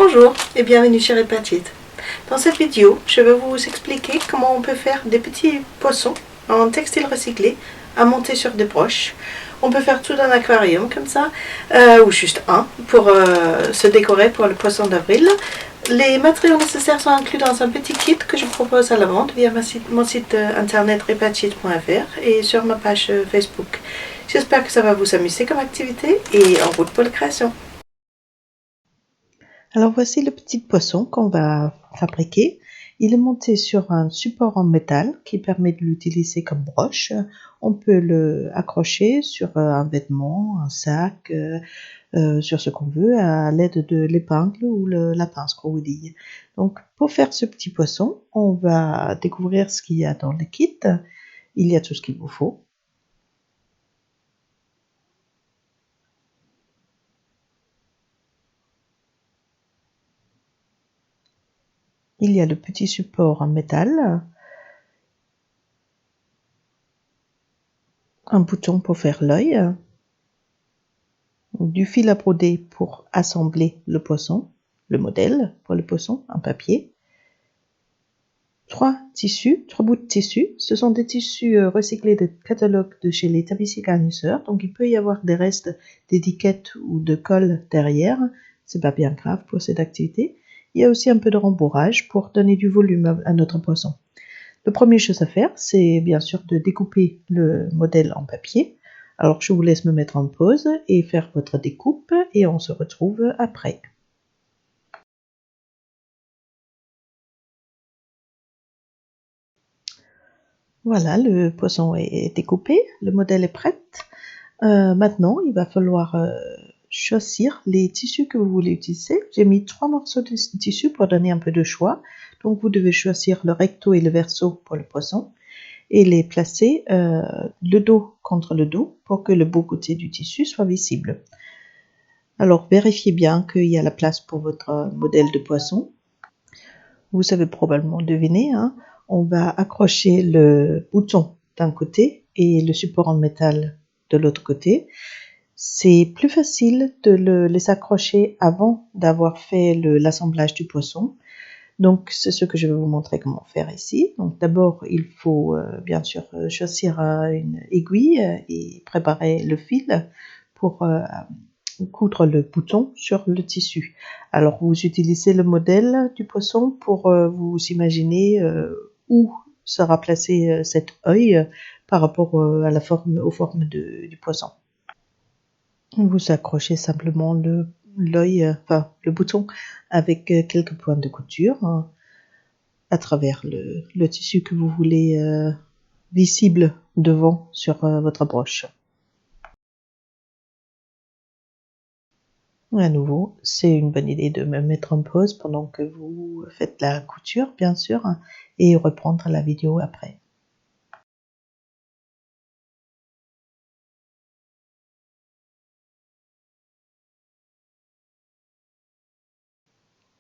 Bonjour et bienvenue chez Repatite. Dans cette vidéo, je vais vous expliquer comment on peut faire des petits poissons en textile recyclé à monter sur des broches. On peut faire tout un aquarium comme ça, ou juste un, pour se décorer pour le poisson d'avril. Les matériaux nécessaires sont inclus dans un petit kit que je propose à la vente via mon site internet repatite.fr et sur ma page Facebook. J'espère que ça va vous amuser comme activité et en route pour la création. Alors voici le petit poisson qu'on va fabriquer. Il est monté sur un support en métal qui permet de l'utiliser comme broche. On peut le accrocher sur un vêtement, un sac, sur ce qu'on veut à l'aide de l'épingle ou la pince qu'on vous dit. Donc pour faire ce petit poisson, on va découvrir ce qu'il y a dans le kit. Il y a tout ce qu'il vous faut. Il y a le petit support en métal, un bouton pour faire l'œil, du fil à broder pour assembler le poisson, le modèle pour le poisson en papier, trois bouts de tissu. Ce sont des tissus recyclés de catalogue de chez les tapissiers garnisseurs, donc il peut y avoir des restes d'étiquettes ou de colle derrière, c'est pas bien grave pour cette activité. Il y a aussi un peu de rembourrage pour donner du volume à notre poisson. La première chose à faire, c'est bien sûr de découper le modèle en papier. Alors je vous laisse me mettre en pause et faire votre découpe et on se retrouve après. Voilà, le poisson est découpé, le modèle est prêt. Maintenant, il va falloir choisir les tissus que vous voulez utiliser. J'ai mis 3 morceaux de tissu pour donner un peu de choix. Donc vous devez choisir le recto et le verso pour le poisson et les placer le dos contre le dos pour que le beau côté du tissu soit visible. Alors vérifiez bien qu'il y a la place pour votre modèle de poisson. Vous savez probablement deviner, hein, on va accrocher le bouton d'un côté et le support en métal de l'autre côté. C'est plus facile de les accrocher avant d'avoir fait l'assemblage du poisson. Donc c'est ce que je vais vous montrer comment faire ici. Donc d'abord il faut bien sûr choisir une aiguille et préparer le fil pour coudre le bouton sur le tissu. Alors vous utilisez le modèle du poisson pour vous imaginer où sera placé cet œil par rapport à aux formes du poisson. Vous accrochez simplement le bouton avec quelques points de couture à travers le tissu que vous voulez visible devant sur votre broche. À nouveau, c'est une bonne idée de me mettre en pause pendant que vous faites la couture, bien sûr, et reprendre la vidéo après.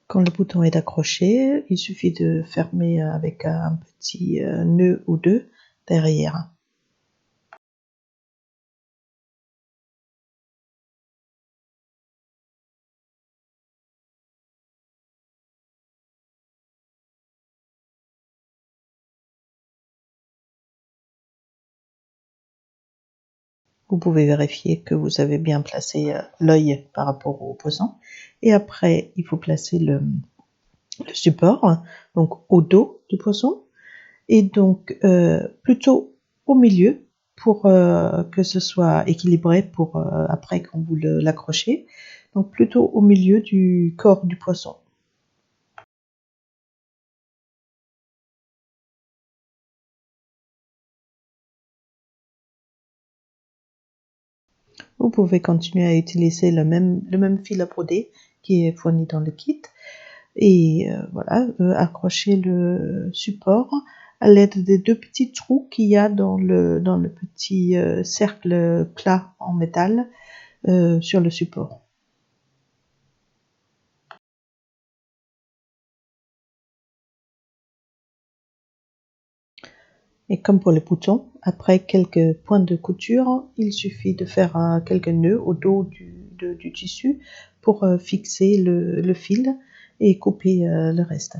Quand le bouton est accroché, il suffit de fermer avec un petit nœud ou deux derrière. Vous pouvez vérifier que vous avez bien placé l'œil par rapport au poisson. Et après, il faut placer le support, donc au dos du poisson, et donc plutôt au milieu pour que ce soit équilibré pour après quand vous l'accrochez. Donc plutôt au milieu du corps du poisson. Vous pouvez continuer à utiliser le même fil à broder qui est fourni dans le kit et voilà, accrocher le support à l'aide des deux petits trous qu'il y a dans le petit cercle plat en métal sur le support. Et comme pour les boutons, après quelques points de couture, il suffit de faire quelques nœuds au dos du tissu pour fixer le fil et couper le reste.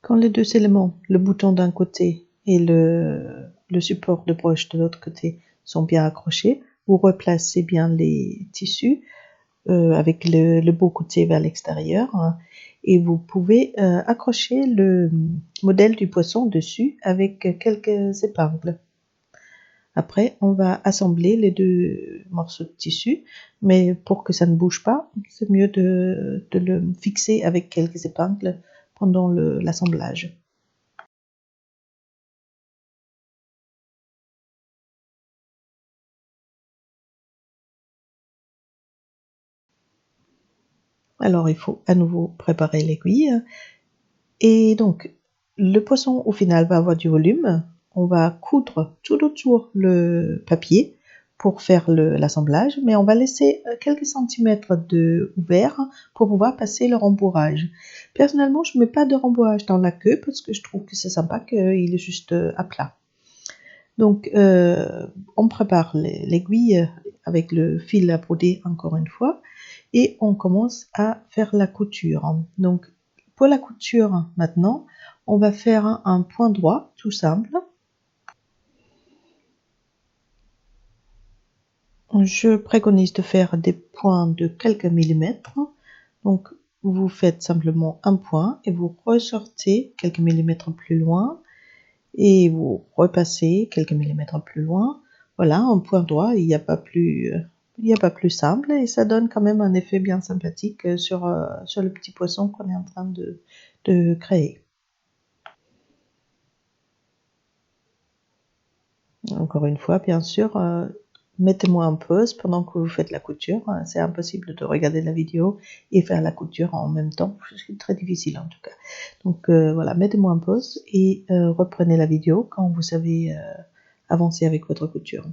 Quand les deux éléments, le bouton d'un côté et le support de broche de l'autre côté, sont bien accrochés, vous replacez bien les tissus avec le beau côté vers l'extérieur, hein, et vous pouvez accrocher le modèle du poisson dessus avec quelques épingles. Après, on va assembler les deux morceaux de tissu, mais pour que ça ne bouge pas, c'est mieux de le fixer avec quelques épingles pendant l'assemblage. Alors, il faut à nouveau préparer l'aiguille. Et donc, le poisson, au final, va avoir du volume. On va coudre tout autour le papier pour faire l'assemblage, mais on va laisser quelques centimètres de ouvert pour pouvoir passer le rembourrage. Personnellement, je ne mets pas de rembourrage dans la queue parce que je trouve que c'est sympa qu'il est juste à plat. Donc, on prépare l'aiguille avec le fil à broder encore une fois et on commence à faire la couture. Donc, pour la couture maintenant, on va faire un point droit tout simple. Je préconise de faire des points de quelques millimètres. Donc, vous faites simplement un point et vous ressortez quelques millimètres plus loin et vous repassez quelques millimètres plus loin. Voilà, un point droit, il n'y a pas plus simple et ça donne quand même un effet bien sympathique sur le petit poisson qu'on est en train de créer. Encore une fois, bien sûr, mettez-moi en pause pendant que vous faites la couture. C'est impossible de regarder la vidéo et faire la couture en même temps. C'est très difficile en tout cas. Donc voilà, mettez-moi en pause et reprenez la vidéo quand vous savez avancer avec votre couture.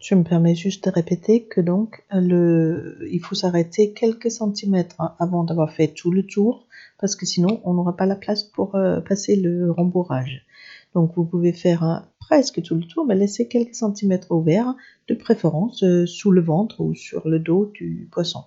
Je me permets juste de répéter que donc il faut s'arrêter quelques centimètres avant d'avoir fait tout le tour parce que sinon on n'aura pas la place pour passer le rembourrage. Donc vous pouvez faire presque tout le tour mais laisser quelques centimètres ouverts, de préférence sous le ventre ou sur le dos du poisson.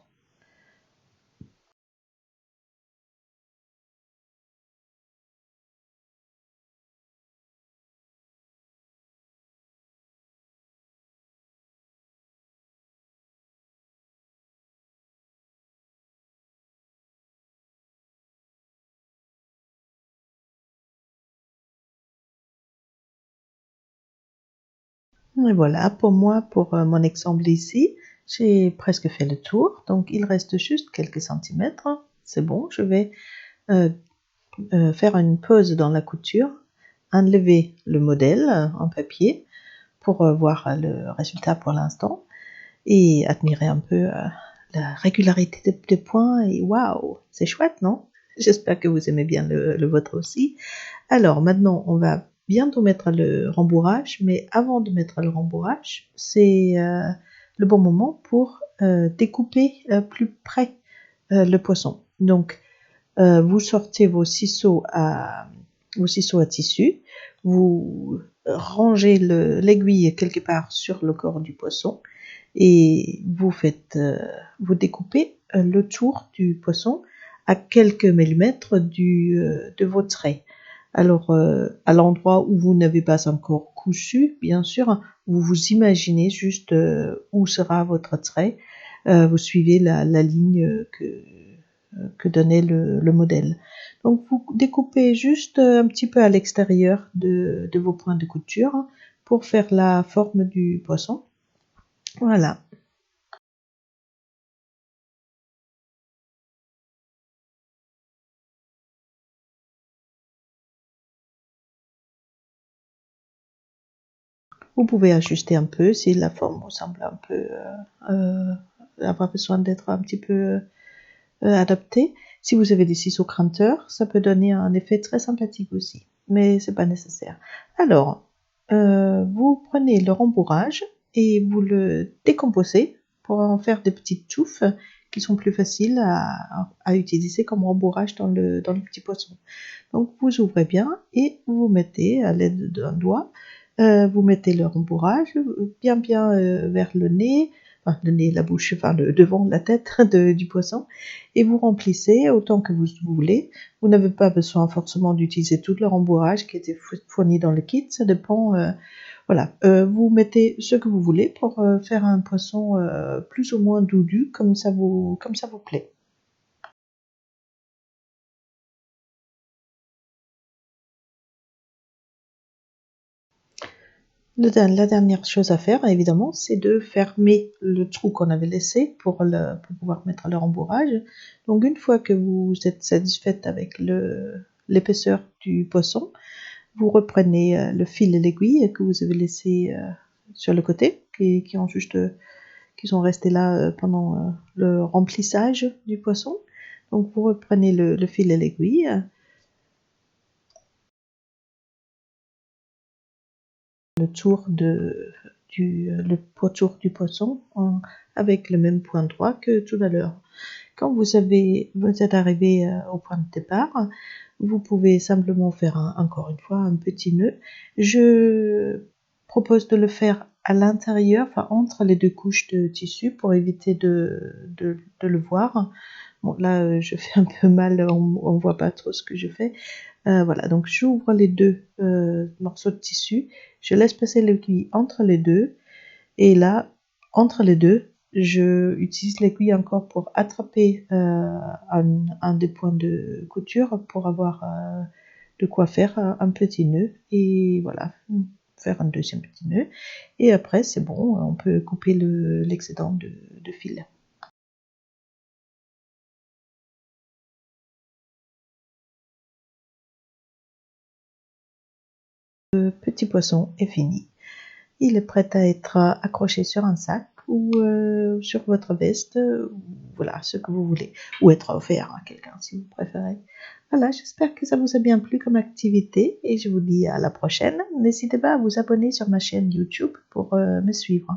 Et voilà, pour moi, pour mon exemple ici, j'ai presque fait le tour. Donc il reste juste quelques centimètres. C'est bon, je vais euh, faire une pause dans la couture, enlever le modèle en papier pour voir le résultat pour l'instant et admirer un peu la régularité des points. Et waouh, c'est chouette, non? J'espère que vous aimez bien le vôtre aussi. Alors maintenant, on va bientôt mettre le rembourrage, mais avant de mettre le rembourrage, c'est le bon moment pour découper plus près le poisson. Donc, vous sortez vos ciseaux à tissu, vous rangez l'aiguille quelque part sur le corps du poisson et vous découpez le tour du poisson à quelques millimètres de vos traits. Alors, à l'endroit où vous n'avez pas encore cousu, bien sûr, vous vous imaginez juste où sera votre trait. Vous suivez la ligne que donnait le modèle. Donc vous découpez juste un petit peu à l'extérieur de vos points de couture pour faire la forme du poisson. Voilà. Vous pouvez ajuster un peu si la forme vous semble un peu avoir besoin d'être un petit peu adaptée. Si vous avez des ciseaux cranteurs, ça peut donner un effet très sympathique aussi, mais c'est pas nécessaire. Alors, vous prenez le rembourrage et vous le décomposez pour en faire des petites touffes qui sont plus faciles à utiliser comme rembourrage dans le petit poisson. Donc vous ouvrez bien et vous mettez à l'aide d'un doigt, vous mettez le rembourrage bien vers le nez, enfin le nez, la bouche, enfin le devant, la tête du poisson, et vous remplissez autant que vous voulez. Vous n'avez pas besoin forcément d'utiliser tout le rembourrage qui était fourni dans le kit, ça dépend. Voilà, vous mettez ce que vous voulez pour faire un poisson plus ou moins doudou comme ça vous plaît. La dernière chose à faire, évidemment, c'est de fermer le trou qu'on avait laissé pour pouvoir mettre le rembourrage. Donc, une fois que vous êtes satisfaite avec l'épaisseur du poisson, vous reprenez le fil et l'aiguille que vous avez laissé sur le côté, qui sont restés là pendant le remplissage du poisson. Donc, vous reprenez le fil et l'aiguille, le tour le pourtour du poisson avec le même point droit que tout à l'heure. Quand vous êtes arrivé au point de départ, vous pouvez simplement faire encore une fois un petit nœud. Je propose de le faire à l'intérieur, enfin entre les deux couches de tissu pour éviter de le voir. Bon, là, je fais un peu mal, on voit pas trop ce que je fais. Voilà, donc j'ouvre les deux morceaux de tissu, je laisse passer l'aiguille entre les deux, et là, entre les deux, je utilise l'aiguille encore pour attraper un des points de couture pour avoir de quoi faire un petit nœud, et voilà, faire un deuxième petit nœud, et après c'est bon, on peut couper l'excédent de fil. Le petit poisson est fini. Il est prêt à être accroché sur un sac ou sur votre veste, voilà, ce que vous voulez, ou être offert à quelqu'un si vous préférez. Voilà, j'espère que ça vous a bien plu comme activité et je vous dis à la prochaine. N'hésitez pas à vous abonner sur ma chaîne YouTube pour me suivre.